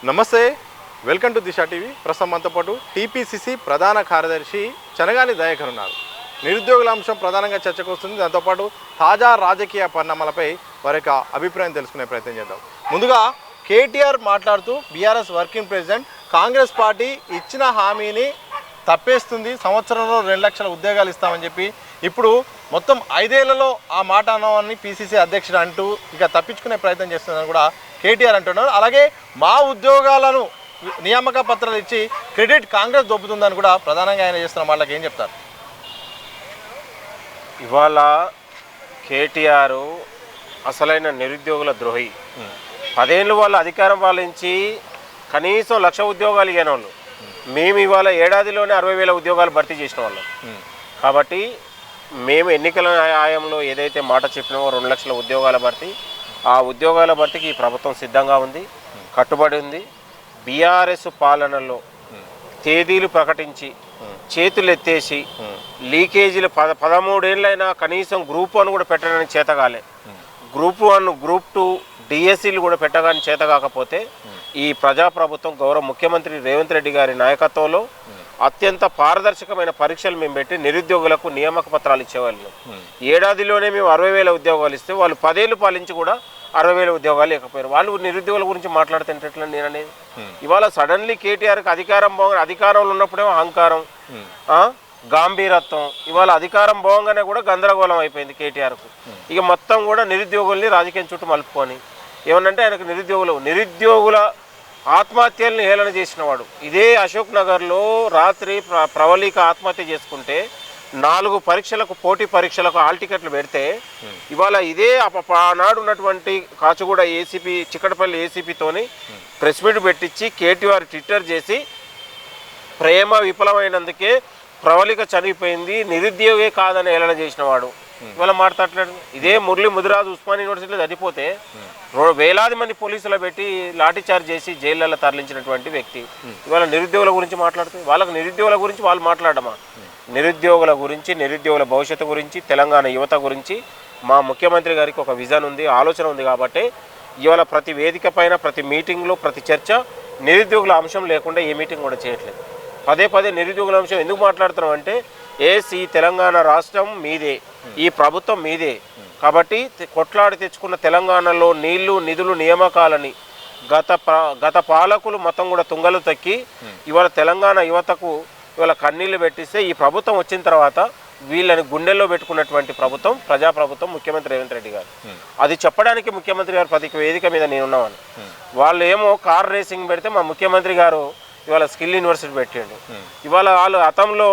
నమస్తే, welcome to Disha TV. ప్రస్తుతం మనతో పాటు టీపీసీసీ ప్రధాన కార్యదర్శి చనగాని దయాకర్ ఉన్నారు. నిరుద్యోగుల అంశం ప్రధానంగా చర్చకు వస్తుంది. దాంతోపాటు తాజా రాజకీయ పరిణామాలపై వారి యొక్క అభిప్రాయం తెలుసుకునే ప్రయత్నం చేద్దాం. ముందుగా కేటీఆర్ మాట్లాడుతూ BRS working president Congress party ఇచ్చిన హామీని తప్పేస్తుంది, సంవత్సరంలో 2 లక్షల ఉద్యోగాలు ఇస్తామని చెప్పి ఇప్పుడు మొత్తం 5 ఏళ్లలో ఆ మాట అన్నామని పీసీసీ అధ్యక్షుడు అంటూ ఇక తప్పించుకునే ప్రయత్నం చేస్తుందని కూడా కేటీఆర్ అంటున్నారు. అలాగే మా ఉద్యోగాలను నియామక పత్రాలు ఇచ్చి క్రెడిట్ కాంగ్రెస్ దొబ్బుతుందని కూడా ప్రధానంగా ఆయన చేస్తున్న వాళ్ళకి ఏం చెప్తారు? ఇవాళ కేటీఆర్ అసలైన నిరుద్యోగుల ద్రోహి. 10 ఏళ్ళు వాళ్ళ అధికారం పాలించి కనీసం 1 లక్ష ఉద్యోగాలు ఇవ్వని వాళ్ళు. మేము ఇవాళ ఏడాదిలోనే 60,000 ఉద్యోగాలు భర్తీ చేసిన వాళ్ళం. కాబట్టి మేము ఎన్నికల న్యాయంలో ఏదైతే మాట చెప్పినామో 2 లక్షల ఉద్యోగాల భర్తీ, ఆ ఉద్యోగాల భర్తీకి ఈ ప్రభుత్వం సిద్ధంగా ఉంది, కట్టుబడి ఉంది. బీఆర్ఎస్ పాలనలో తేదీలు ప్రకటించి చేతులు ఎత్తేసి లీకేజీలు 13 ఏళ్ళైనా కనీసం గ్రూప్ 1 కూడా పెట్టడానికి చేతగాలే, గ్రూప్ 1 గ్రూప్ 2 డిఎస్సీలు కూడా పెట్టగానే చేత కాకపోతే ఈ ప్రజాప్రభుత్వం గౌరవ ముఖ్యమంత్రి రేవంత్ రెడ్డి గారి నాయకత్వంలో అత్యంత పారదర్శకమైన పరీక్షలు మేము పెట్టి నిరుద్యోగులకు నియామక పత్రాలు ఇచ్చేవాళ్ళు. ఏడాదిలోనే మేము 60,000 ఉద్యోగాలు ఇస్తే వాళ్ళు 10 ఏళ్ళు పాలించి కూడా 60,000 ఉద్యోగాలు లేకపోయారు. వాళ్ళు నిరుద్యోగుల గురించి మాట్లాడుతుంటే నేను అనేది ఇవాళ సడన్లీ కేటీఆర్కి అధికారంలో ఉన్నప్పుడేమో అహంకారం, గాంభీరత్వం, ఇవాళ అధికారం పోగానే కూడా గందరగోళం అయిపోయింది కేటీఆర్కు. ఇక మొత్తం కూడా నిరుద్యోగుల్ని రాజకీయం చుట్టూ మలుపుకొని ఏమనంటే ఆయనకు నిరుద్యోగుల ఆత్మహత్యల్ని హేళన చేసినవాడు. ఇదే అశోక్ నగర్లో రాత్రి ప్రవళిక ఆత్మహత్య చేసుకుంటే 4 పరీక్షలకు పోటీ పరీక్షలకు హాల్ టికెట్లు పెడితే ఇవాళ ఇదే ఆనాడు ఉన్నటువంటి కాచిగూడ ఏసీపీ చిక్కడపల్లి ఏసీపీతోని ప్రెస్ మీట్ పెట్టించి కేటీఆర్ ట్విట్టర్ చేసి ప్రేమ విఫలమైనందుకే ప్రవళిక చనిపోయింది, నిరుద్యోగే కాదని హేళన చేసినవాడు ఇవాళ మాట్లాడలేడు. ఇదే మురళి ముదిరాజు ఉస్మాన్ యూనివర్సిటీలో చనిపోతే వేలాది మంది పోలీసులు పెట్టి లాఠీచార్జ్ చేసి జైళ్ళలో తరలించినటువంటి వ్యక్తి ఇవాళ నిరుద్యోగుల గురించి మాట్లాడుతుంది. వాళ్ళకు నిరుద్యోగుల గురించి వాళ్ళు మాట్లాడమా? నిరుద్యోగుల గురించి, నిరుద్యోగుల భవిష్యత్తు గురించి, తెలంగాణ యువత గురించి మా ముఖ్యమంత్రి గారికి ఒక విజన్ ఉంది, ఆలోచన ఉంది. కాబట్టి ఇవాళ ప్రతి వేదిక పైన, ప్రతి మీటింగ్లో, ప్రతి చర్చ నిరుద్యోగుల అంశం లేకుండా ఏ మీటింగ్ కూడా చేయట్లేదు. పదే నిరుద్యోగుల అంశం ఎందుకు మాట్లాడుతున్నాం అంటే ఈ తెలంగాణ రాష్ట్రం మీదే, ఈ ప్రభుత్వం మీదే. కాబట్టి కొట్లాడి తెచ్చుకున్న తెలంగాణలో నీళ్లు, నిధులు, నియామకాలని గత పాలకులు మొత్తం కూడా తుంగలు తక్కి ఇవాళ తెలంగాణ యువతకు ఇవాళ కన్నీళ్లు పెట్టిస్తే ఈ ప్రభుత్వం వచ్చిన తర్వాత వీళ్ళని గుండెల్లో పెట్టుకున్నటువంటి ప్రభుత్వం ప్రజాప్రభుత్వం ముఖ్యమంత్రి రేవంత్ రెడ్డి గారు. అది చెప్పడానికి ముఖ్యమంత్రి గారు ప్రతి వేదిక మీద నేనున్నామని. వాళ్ళు ఏమో కార్ రేసింగ్ పెడితే మా ముఖ్యమంత్రి గారు ఇవాళ స్కిల్ యూనివర్సిటీ పెట్టిండు. ఇవాళ వాళ్ళు గతంలో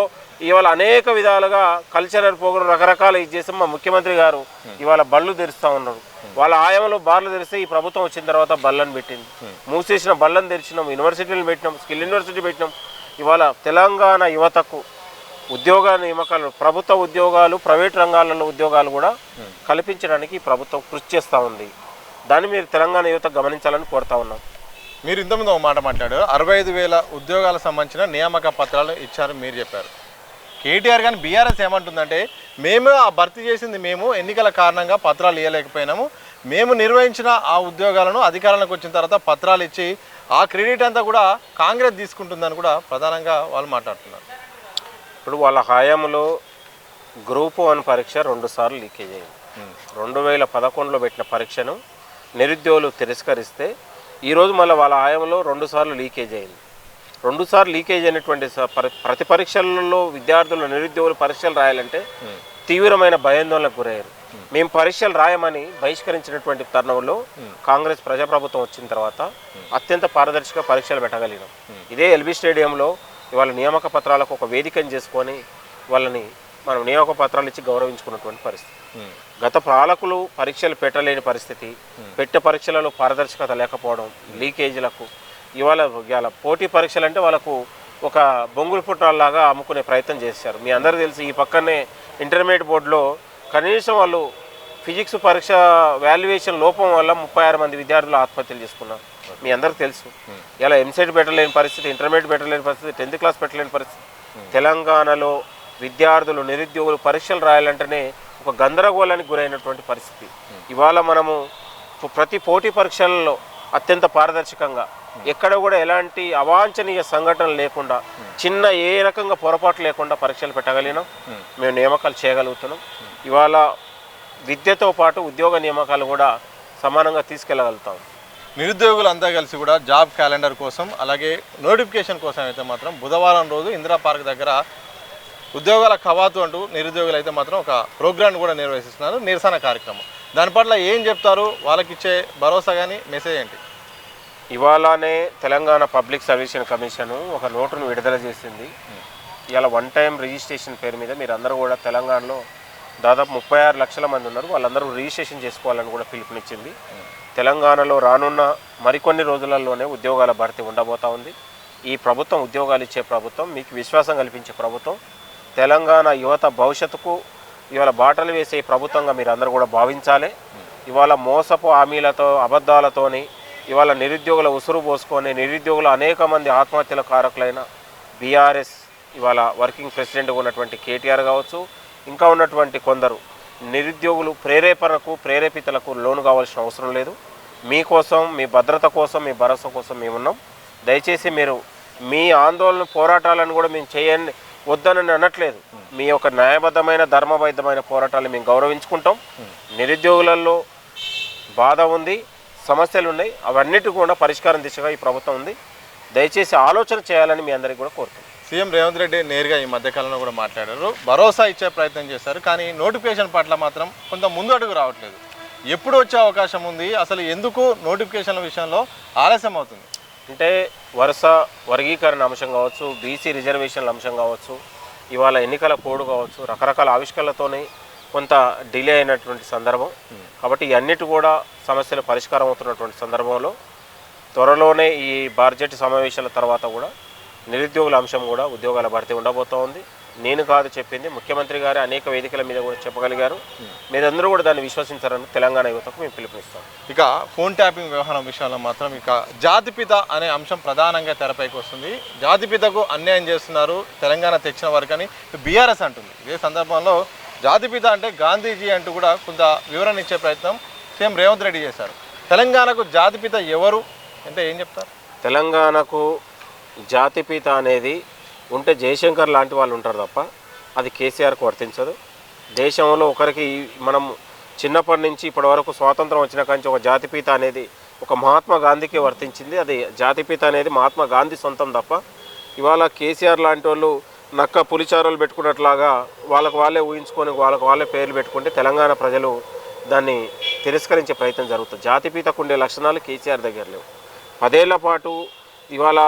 ఇవాళ అనేక విధాలుగా కల్చరల్ ప్రోగ్రాం రకరకాల ఇది చేసి మా ముఖ్యమంత్రి గారు ఇవాళ బళ్ళు తెరుస్తూ ఉన్నారు. వాళ్ళ ఆయంలో బార్లు తెరిస్తే ఈ ప్రభుత్వం వచ్చిన తర్వాత బళ్ళను పెట్టింది. మూసేసిన బళ్ళను తెరిచినాం, యూనివర్సిటీలు పెట్టినాం, స్కిల్ యూనివర్సిటీ పెట్టినాం. ఇవాళ తెలంగాణ యువతకు ఉద్యోగ నియామకాలు, ప్రభుత్వ ఉద్యోగాలు, ప్రైవేట్ రంగాలలో ఉద్యోగాలు కూడా కల్పించడానికి ఈ ప్రభుత్వం కృషి చేస్తూ ఉంది. దాన్ని మీరు తెలంగాణ యువత గమనించాలని కోరుతా ఉన్నాం. మీరు ఇంతకుముందు ఒక మాట మాట్లాడారు, 65,000 ఉద్యోగాలకు సంబంధించిన నియామక పత్రాలు ఇచ్చారు మీరు చెప్పారు. కేటీఆర్ కానీ బీఆర్ఎస్ ఏమంటుందంటే మేము ఆ భర్తీ చేసింది మేము ఎన్నికల కారణంగా పత్రాలు ఇవ్వలేకపోయినాము, మేము నిర్వహించిన ఆ ఉద్యోగాలను అధికారంలోకి వచ్చిన తర్వాత పత్రాలు ఇచ్చి ఆ క్రెడిట్ అంతా కూడా కాంగ్రెస్ తీసుకుంటుందని కూడా ప్రధానంగా వాళ్ళు మాట్లాడుతున్నారు. ఇప్పుడు వాళ్ళ హయాంలో గ్రూప్ 1 పరీక్ష 2 సార్లు లీకేజ్ అయింది. 2011లో పెట్టిన పరీక్షను నిరుద్యోగులు తిరస్కరిస్తే ఈరోజు మళ్ళీ వాళ్ళ హయాంలో 2 సార్లు లీకేజ్ అయింది. 2 సార్లు లీకేజ్ అయినటువంటి ప్రతి పరీక్షలలో విద్యార్థులు, నిరుద్యోగులు పరీక్షలు రాయాలంటే తీవ్రమైన భయాందోళనకు గురయ్యారు. మేము పరీక్షలు రాయమని బహిష్కరించినటువంటి తరుణంలో కాంగ్రెస్ ప్రజాప్రభుత్వం వచ్చిన తర్వాత అత్యంత పారదర్శక పరీక్షలు పెట్టగలిగినాం. ఇదే ఎల్బీ స్టేడియంలో ఇవాళ నియామక పత్రాలకు ఒక వేదికను చేసుకొని వాళ్ళని మనం నియామక పత్రాలు ఇచ్చి గౌరవించుకున్నటువంటి పరిస్థితి. గత పాలకులు పరీక్షలు పెట్టలేని పరిస్థితి, పెట్టే పరీక్షలలో పారదర్శకత లేకపోవడం, లీకేజీలకు ఇవాళ పోటీ పరీక్షలు అంటే వాళ్ళకు ఒక బొంగులు పుట్టాలాగా అమ్ముకునే ప్రయత్నం చేశారు. మీ అందరికీ తెలిసి ఈ పక్కనే ఇంటర్మీడియట్ బోర్డులో కనీసం వాళ్ళు ఫిజిక్స్ పరీక్ష వాల్యుయేషన్ లోపం వల్ల 36 మంది విద్యార్థులు ఆత్మహత్యలు చేసుకున్నారు. మీ అందరికీ తెలుసు. ఇలా ఎంసెట్ పెట్టలేని పరిస్థితి, ఇంటర్మీడియట్ పెట్టలేని పరిస్థితి, 10th క్లాస్ పెట్టలేని పరిస్థితి. తెలంగాణలో విద్యార్థులు, నిరుద్యోగులు పరీక్షలు రాయాలంటేనే ఒక గందరగోళానికి గురైనటువంటి పరిస్థితి. ఇవాళ మనము ప్రతి పోటీ పరీక్షలలో అత్యంత పారదర్శకంగా ఎక్కడ కూడా ఎలాంటి అవాంఛనీయ సంఘటనలు లేకుండా చిన్న ఏ రకంగా పొరపాటు లేకుండా పరీక్షలు పెట్టగలిగినాం. మేము నియామకాలు చేయగలుగుతున్నాం. ఇవాళ విద్యతో పాటు ఉద్యోగ నియామకాలు కూడా సమానంగా తీసుకెళ్ళగలుగుతాం. నిరుద్యోగులంతా కలిసి కూడా జాబ్ క్యాలెండర్ కోసం అలాగే నోటిఫికేషన్ కోసం అయితే మాత్రం బుధవారం రోజు ఇందిరా పార్క్ దగ్గర ఉద్యోగాల కవాతు అంటూ నిరుద్యోగులు అయితే మాత్రం ఒక ప్రోగ్రామ్ కూడా నిర్వహిస్తున్నారు, నిరసన కార్యక్రమం. దాని పట్ల ఏం చెప్తారు, వాళ్ళకి ఇచ్చే భరోసా కానీ మెసేజ్ ఏంటి? ఇవాళనే తెలంగాణ పబ్లిక్ సర్వీస్ కమిషన్ ఒక నోటును విడుదల చేసింది. ఇవాళ వన్ టైం రిజిస్ట్రేషన్ పేరు మీద మీరు అందరూ కూడా తెలంగాణలో దాదాపు 36 లక్షల మంది ఉన్నారు, వాళ్ళందరూ రిజిస్ట్రేషన్ చేసుకోవాలని కూడా పిలుపునిచ్చింది. తెలంగాణలో రానున్న మరికొన్ని రోజులలోనే ఉద్యోగాల భర్తీ ఉండబోతా ఉంది. ఈ ప్రభుత్వం ఉద్యోగాలు ఇచ్చే ప్రభుత్వం, మీకు విశ్వాసం కల్పించే ప్రభుత్వం, తెలంగాణ యువత భవిష్యత్తుకు ఇవాళ బాటలు వేసే ప్రభుత్వంగా మీరు అందరూ కూడా భావించాలి. ఇవాళ మోసపు హామీలతో అబద్ధాలతోని ఇవాళ నిరుద్యోగుల ఉసురు పోసుకొని నిరుద్యోగులు అనేక మంది ఆత్మహత్యల కారకులైన బీఆర్ఎస్ ఇవాళ వర్కింగ్ ప్రెసిడెంట్గా ఉన్నటువంటి కేటీఆర్ కావచ్చు, ఇంకా ఉన్నటువంటి కొందరు నిరుద్యోగులు ప్రేరేపితలకు లోను కావాల్సిన అవసరం లేదు. మీకోసం, మీ భద్రత కోసం, మీ భరోసా కోసం మేము ఉన్నాం. దయచేసి మీరు మీ ఆందోళన పోరాటాలను కూడా మేము చేయండి, వద్దనని అనట్లేదు. మీ యొక్క న్యాయబద్ధమైన ధర్మబద్ధమైన పోరాటాలు మేము గౌరవించుకుంటాం. నిరుద్యోగులలో బాధ ఉంది, సమస్యలు ఉన్నాయి, అవన్నిటి కూడా పరిష్కారం దిశగా ఈ ప్రభుత్వం ఉంది. దయచేసి ఆలోచన చేయాలని మీ అందరికీ కూడా కోరుతున్నాం. సీఎం రేవంత్ రెడ్డి నేరుగా ఈ మధ్యకాలంలో కూడా మాట్లాడారు, భరోసా ఇచ్చే ప్రయత్నం చేశారు, కానీ నోటిఫికేషన్ పట్ల మాత్రం కొంత ముందు అడుగు రావట్లేదు. ఎప్పుడు వచ్చే అవకాశం ఉంది, అసలు ఎందుకు నోటిఫికేషన్ల విషయంలో ఆలస్యం అవుతుంది? అంటే వరుస వర్గీకరణ అంశం కావచ్చు, బీసీ రిజర్వేషన్ల అంశం కావచ్చు, ఇవాళ ఎన్నికల కోడ్ కావచ్చు, రకరకాల ఆవిష్కరణలతోనే కొంత డిలే అయినటువంటి సందర్భం. కాబట్టి ఇవన్నిటి కూడా సమస్యలు పరిష్కారం అవుతున్నటువంటి సందర్భంలో త్వరలోనే ఈ బడ్జెట్ సమావేశాల తర్వాత కూడా నిరుద్యోగుల అంశం కూడా ఉద్యోగాల భర్తీ ఉండబోతూ ఉంది. నేను కాదు చెప్పింది, ముఖ్యమంత్రి గారు అనేక వేదికల మీద కూడా చెప్పగలిగారు. మీరందరూ కూడా దాన్ని విశ్వసించారని తెలంగాణ యువతకు మేము పిలుపునిస్తాం. ఇక ఫోన్ ట్యాపింగ్ వ్యవహారం విషయంలో మాత్రం ఇక జాతిపిత అనే అంశం ప్రధానంగా తెరపైకి వస్తుంది. జాతిపితకు అన్యాయం చేస్తున్నారు తెలంగాణ తెచ్చిన వారికి అని బీఆర్ఎస్ అంటుంది. ఇదే సందర్భంలో జాతిపిత అంటే గాంధీజీ అంటూ కూడా కొంత వివరణ ఇచ్చే ప్రయత్నం సీఎం రేవంత్ రెడ్డి చేశారు. తెలంగాణకు జాతిపిత ఎవరు అంటే ఏం చెప్తారు? తెలంగాణకు జాతిపిత అనేది ఉంటే జయశంకర్ లాంటి వాళ్ళు ఉంటారు తప్ప అది కేసీఆర్కు వర్తించదు. దేశంలో ఒకరికి మనం చిన్నప్పటి నుంచి ఇప్పటి వరకు స్వాతంత్రం వచ్చిన కాంచి ఒక జాతిపిత అనేది ఒక మహాత్మా గాంధీకి వర్తించింది. అది జాతిపిత అనేది మహాత్మా గాంధీ సొంతం తప్ప ఇవాళ కేసీఆర్ లాంటి వాళ్ళు నక్క పులిచారులు పెట్టుకున్నట్లాగా వాళ్ళకు వాళ్ళే ఊహించుకొని వాళ్ళకు వాళ్ళే పేర్లు పెట్టుకుంటే తెలంగాణ ప్రజలు దాన్ని తిరస్కరించే ప్రయత్నం జరుగుతుంది. జాతిపితకు ఉండే లక్షణాలు కేసీఆర్ దగ్గర లేవు. 10 ఏళ్ల పాటు ఇవాళ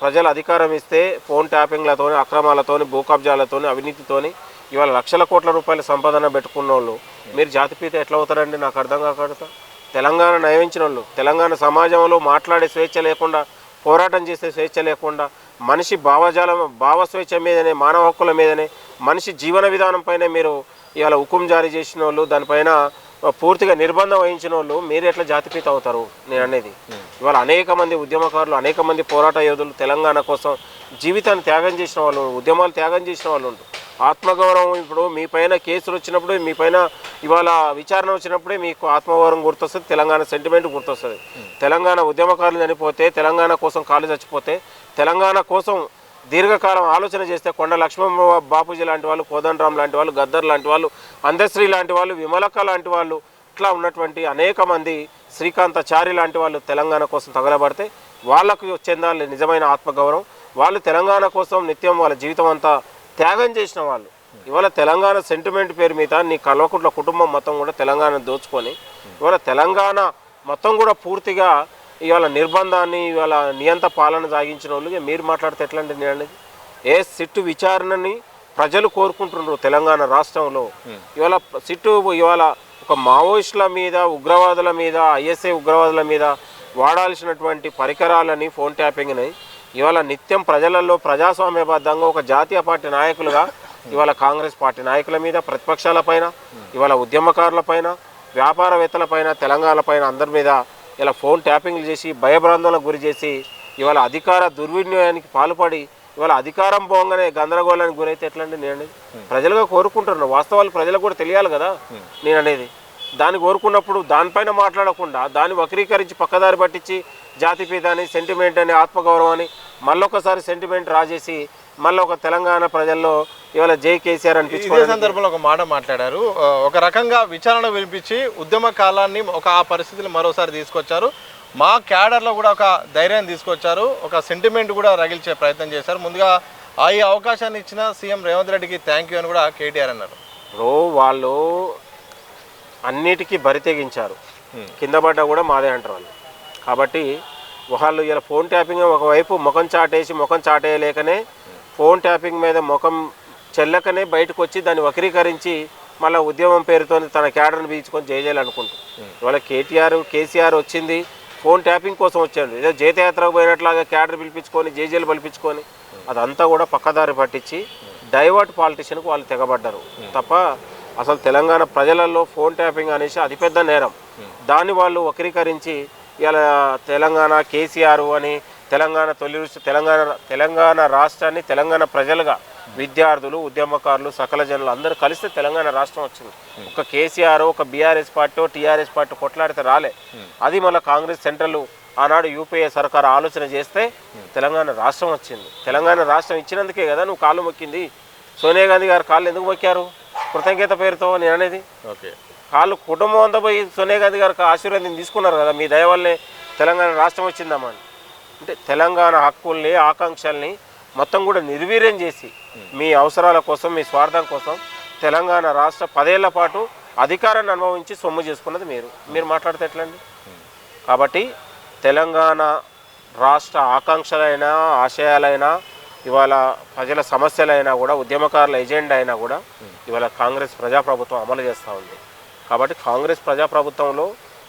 ప్రజలు అధికారం ఇస్తే ఫోన్ ట్యాపింగ్లతోని, అక్రమాలతోని, భూ కబ్జాలతోని, అవినీతితోని ఇవాళ లక్షల కోట్ల రూపాయల సంపాదన పెట్టుకున్న వాళ్ళు మీరు జాతిపిత ఎట్లా అవుతారండి? నాకు అర్థం కాకూడదు. తెలంగాణ నయమించిన వాళ్ళు, తెలంగాణ సమాజంలో మాట్లాడే స్వేచ్ఛ లేకుండా, పోరాటం చేసే స్వేచ్ఛ లేకుండా, మనిషి భావ స్వేచ్ఛ మీదనే, మానవ హక్కుల మీదనే, మనిషి జీవన విధానం పైన మీరు ఇవాళ హుకుం జారీ చేసిన వాళ్ళు, దానిపైన పూర్తిగా నిర్బంధం వహించిన వాళ్ళు మీరు ఎట్లా జాతిపిత అవుతారు? నేను అనేది ఇవాళ అనేక మంది ఉద్యమకారులు, అనేక మంది పోరాట యోధులు తెలంగాణ కోసం జీవితాన్ని త్యాగం చేసిన వాళ్ళు, ఉద్యమాలు త్యాగం చేసిన వాళ్ళు ఉంటారు. ఆత్మగౌరవం ఇప్పుడు మీ పైన కేసులు వచ్చినప్పుడు, మీ పైన ఇవాళ విచారణ వచ్చినప్పుడే మీకు ఆత్మగౌరవం గుర్తొస్తుంది, తెలంగాణ సెంటిమెంట్ గుర్తొస్తుంది. తెలంగాణ ఉద్యమకారులు చనిపోతే, తెలంగాణ కోసం కాళ్ళు చచ్చిపోతే, తెలంగాణ కోసం దీర్ఘకాలం ఆలోచన చేస్తే కొండ లక్ష్మణ బాపూజీ లాంటి వాళ్ళు, కోదండరామ్ లాంటి వాళ్ళు, గద్దర్ లాంటి వాళ్ళు, అందశ్రీ లాంటి వాళ్ళు, విమలక్క లాంటి వాళ్ళు, ఇట్లా ఉన్నటువంటి అనేక మంది, శ్రీకాంతాచారి లాంటి వాళ్ళు తెలంగాణ కోసం తగలబడితే వాళ్ళకు చెందాలి నిజమైన ఆత్మగౌరవం. వాళ్ళు తెలంగాణ కోసం నిత్యం వాళ్ళ జీవితం అంతా త్యాగం చేసిన వాళ్ళు. ఇవాళ తెలంగాణ సెంటిమెంట్ పేరు మీద నీ కల్వకుంట్ల కుటుంబం మొత్తం కూడా తెలంగాణ దోచుకొని ఇవాళ తెలంగాణ మొత్తం కూడా పూర్తిగా ఇవాళ నిర్బంధాన్ని, ఇవాళ నియంత పాలన సాగించిన వాళ్ళు మీరు మాట్లాడితే ఎట్లంటే నేను అనేది ఏ సిట్టు విచారణని ప్రజలు కోరుకుంటున్నారు తెలంగాణ రాష్ట్రంలో. ఇవాళ సిట్టు ఇవాళ ఒక మావోయిస్టుల మీద, ఉగ్రవాదుల మీద, ఐఎస్ఐ ఉగ్రవాదుల మీద వాడాల్సినటువంటి పరికరాలని, ఫోన్ ట్యాపింగ్ని ఇవాళ నిత్యం ప్రజలలో ప్రజాస్వామ్యబద్ధంగా ఒక జాతీయ పార్టీ నాయకులుగా ఇవాళ కాంగ్రెస్ పార్టీ నాయకుల మీద, ప్రతిపక్షాలపైన, ఇవాళ ఉద్యమకారులపైన, వ్యాపారవేత్తలపైన, తెలంగాణ పైన అందరి మీద ఇలా ఫోన్ ట్యాపింగ్లు చేసి భయభ్రాందోళనకు గురి చేసి ఇవాళ అధికార దుర్వినియోగానికి పాల్పడి ఇవాళ అధికారం పోగానే గందరగోళానికి గురైతే ఎట్లండి? నేను అనేది ప్రజలుగా కోరుకుంటున్నాను. వాస్తవాలు ప్రజలకు కూడా తెలియాలి కదా నేను అనేది. దాన్ని కోరుకున్నప్పుడు దానిపైన మాట్లాడకుండా దాన్ని వక్రీకరించి పక్కదారి పట్టించి జాతిపిత అని సెంటిమెంట్ అని ఆత్మగౌరవం అని మళ్ళొకసారి సెంటిమెంట్ రాజేసి మళ్ళీ ఒక తెలంగాణ ప్రజల్లో ఇవాళ జై కేసీఆర్ ఇదే సందర్భంలో ఒక మాట మాట్లాడారు. ఒక రకంగా విచారణ వినిపించి ఉద్యమ కాలాన్ని ఆ పరిస్థితులు మరోసారి తీసుకొచ్చారు. మా క్యాడర్లో కూడా ఒక ధైర్యాన్ని తీసుకొచ్చారు, ఒక సెంటిమెంట్ కూడా రగిల్చే ప్రయత్నం చేశారు. ముందుగా ఈ అవకాశాన్ని ఇచ్చిన సీఎం రేవంత్ రెడ్డికి థ్యాంక్ యూ అని కూడా కేటీఆర్ అన్నారు. వాళ్ళు అన్నిటికీ బరి తెగించారు, కింద పడ్డా కూడా మాదే అంటారు వాళ్ళు. కాబట్టి వాళ్ళు ఇలా ఫోన్ ట్యాపింగ్ ఒకవైపు ముఖం చాటేయలేకనే ఫోన్ ట్యాపింగ్ మీద ముఖం చెల్లకనే బయటకు వచ్చి దాన్ని వక్రీకరించి మళ్ళీ ఉద్యమం పేరుతో తన క్యాడర్ని పీల్చుకొని చేయాలనుకుంటారు. ఇవాళ కేసీఆర్ వచ్చింది ఫోన్ ట్యాపింగ్ కోసం వచ్చాడు. ఏదో జైతయాత్రకు పోయినట్లాగా క్యాడర్ పిలిపించుకొని జేజేలు పిలిపించుకొని అదంతా కూడా పక్కదారి పట్టించి డైవర్ట్ పాలిటిషియన్కు వాళ్ళు తెగబడ్డారు తప్ప అసలు తెలంగాణ ప్రజలలో ఫోన్ ట్యాపింగ్ అనేసి అతిపెద్ద నేరం. దాన్ని వాళ్ళు వక్రీకరించి ఇలా తెలంగాణ కేసీఆర్ అని తెలంగాణ రాష్ట్రాన్ని తెలంగాణ ప్రజలుగా విద్యార్థులు ఉద్యమకారులు సకల జనులు అందరూ కలిస్తే తెలంగాణ రాష్ట్రం వచ్చింది. ఒక కేసీఆర్ ఒక బీఆర్ఎస్ పార్టీ టీఆర్ఎస్ పార్టీ కొట్లాడితే రాలే. అది మళ్ళీ కాంగ్రెస్ సెంట్రల్ ఆనాడు యూపీఏ సర్కారు ఆలోచన చేస్తే తెలంగాణ రాష్ట్రం వచ్చింది. తెలంగాణ రాష్ట్రం ఇచ్చినందుకే కదా నువ్వు కాళ్ళు మొక్కింది. సోనియా గాంధీ గారు కాళ్ళు ఎందుకు మొక్కారు? కృతజ్ఞత పేరుతో నేను అనేది. కాళ్ళు కుటుంబం అంతా పోయి సోనియా గాంధీ గారికి ఆశీర్వాదం తీసుకున్నారు కదా, మీ దయ వల్లే తెలంగాణ రాష్ట్రం వచ్చిందమ్మా అని. అంటే తెలంగాణ హక్కుల్ని ఆకాంక్షల్ని మొత్తం కూడా నిర్వీర్యం చేసి మీ అవసరాల కోసం మీ స్వార్థం కోసం తెలంగాణ రాష్ట్ర 10 ఏళ్ల పాటు అధికారాన్ని అనుభవించి సొమ్ము చేసుకున్నది మీరు మాట్లాడితే ఎట్లండి? కాబట్టి తెలంగాణ రాష్ట్ర ఆకాంక్షలైనా ఆశయాలైనా ఇవాళ ప్రజల సమస్యలైనా కూడా ఉద్యమకారుల ఎజెండా అయినా కూడా ఇవాళ కాంగ్రెస్ ప్రజాప్రభుత్వం అమలు చేస్తూ ఉంది. కాబట్టి కాంగ్రెస్ ప్రజాప్రభుత్వంలో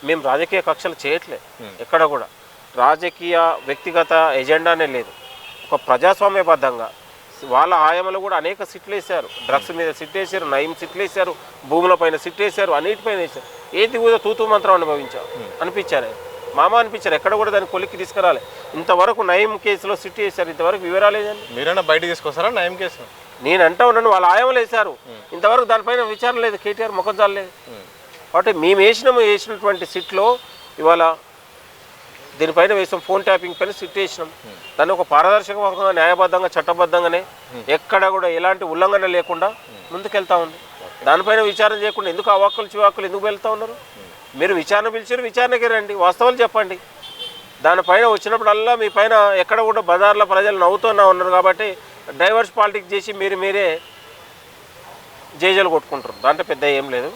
మేము రాజకీయ కక్షలు చేయట్లే, ఎక్కడ కూడా రాజకీయ వ్యక్తిగత ఎజెండానే లేదు. ఒక ప్రజాస్వామ్యబద్ధంగా వాళ్ళ ఆయామలు కూడా అనేక సిట్లు వేశారు. డ్రగ్స్ మీద సిట్ వేశారు, నయం సిట్లు వేశారు, భూముల పైన సిట్ వేశారు, అన్నిటిపైన వేశారు. ఏది కూడా తూతూ మంత్రం అనిపించారు మామ అనిపించారు. ఎక్కడ కూడా దాన్ని కొలిక్కి తీసుకురాలి. ఇంతవరకు నయం కేసులో సిట్ వేశారు, ఇంతవరకు వివరాలేదండి. మీరైనా బయట తీసుకొస్తారా నయం కేసు? నేను అంటా ఉన్నాను, వాళ్ళ ఆయామలు వేశారు, ఇంతవరకు దానిపైన విచారణ లేదు. కేటీఆర్ ముఖం చాలలేదు. కాబట్టి మేము వేసినటువంటి సిట్లో ఇవాళ దీనిపైన వేసాం, ఫోన్ ట్యాపింగ్ పైన సిట్ వేసినాం. దాన్ని ఒక పారదర్శకంగా న్యాయబద్ధంగా చట్టబద్ధంగానే ఎక్కడ కూడా ఎలాంటి ఉల్లంఘన లేకుండా ముందుకెళ్తా ఉంది. దానిపైన విచారణ చేయకుండా ఎందుకు అవాక్కులు చివాక్కులు ఎందుకు వెళ్తూ ఉన్నారు? మీరు విచారణ పిలిచారు, విచారణకి రండి, వాస్తవాలు చెప్పండి. దానిపైన వచ్చినప్పుడల్లా మీ పైన ఎక్కడ కూడా బజార్ల ప్రజలు నవ్వుతూనే ఉన్నారు. కాబట్టి డైవర్స్ పాలిటిక్స్ చేసి మీరే జేజేలు కొట్టుకుంటారు. దాంట్లో పెద్ద ఏం లేదు.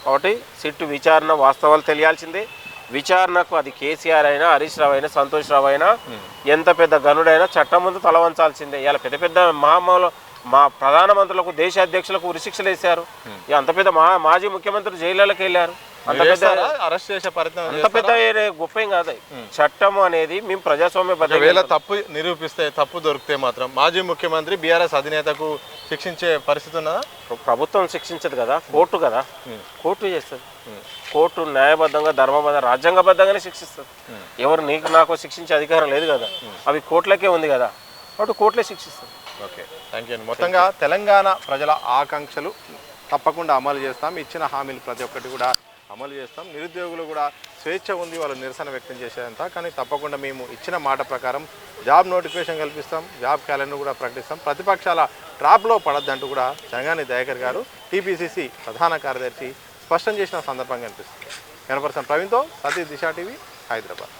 కాబట్టి సిట్టు విచారణ వాస్తవాలు తెలియాల్సిందే. విచారణకు అది కేసీఆర్ అయినా హరీష్ రావు అయినా సంతోష్ రావు అయినా ఎంత పెద్ద గనుడైనా చట్టం ముందు తలవంచాల్సిందే. ఇలా పెద్ద పెద్ద మా ప్రధానమంత్రులకు దేశ అధ్యక్షులకు ఉరిశిక్షలు వేశారు. అంత పెద్ద మాజీ ముఖ్యమంత్రులు జైళ్ళకి వెళ్ళారు. అంత పెద్ద గొప్ప ఏం కాదు. చట్టం అనేది మేము ప్రజాస్వామ్య తప్పు నిరూపిస్తే తప్పు దొరికితే మాత్రం మాజీ ముఖ్యమంత్రి బీఆర్ఎస్ అధినేతకు శిక్షించే పరిస్థితి ఉన్నదా? ప్రభుత్వం శిక్షించదు కదా, కోర్టు కదా, కోర్టు చేస్తుంది. కోర్టు న్యాయబద్ధంగా ధర్మబద్ధంగా రాజ్యాంగబద్ధంగానే శిక్షిస్తుంది. ఎవరు నీకు నాకు శిక్షించే అధికారం లేదు కదా, అవి కోర్టులకే ఉంది కదా, కాబట్టి కోర్టులే శిక్షిస్తుంది. Okay, thank you. మొత్తంగా తెలంగాణ ప్రజల ఆకాంక్షలు తప్పకుండా అమలు చేస్తాం. ఇచ్చిన హామీలు ప్రతి ఒక్కటి కూడా అమలు చేస్తాం. నిరుద్యోగులు కూడా స్వేచ్ఛ ఉంది వాళ్ళు నిరసన వ్యక్తం చేసేదంతా, కానీ తప్పకుండా మేము ఇచ్చిన మాట ప్రకారం జాబ్ నోటిఫికేషన్ కల్పిస్తాం, జాబ్ క్యాలెండర్ కూడా ప్రకటిస్తాం. ప్రతిపక్షాల ట్రాప్లో పడద్దంటూ కూడా చంగాని దయాకర్ గారు టీపీసీసీ ప్రధాన కార్యదర్శి స్పష్టం చేసిన సందర్భంగా కనిపిస్తుంది. కనపర్సన్ ప్రవీణ్తో సతీష్ దిశ టీవీ, హైదరాబాద్.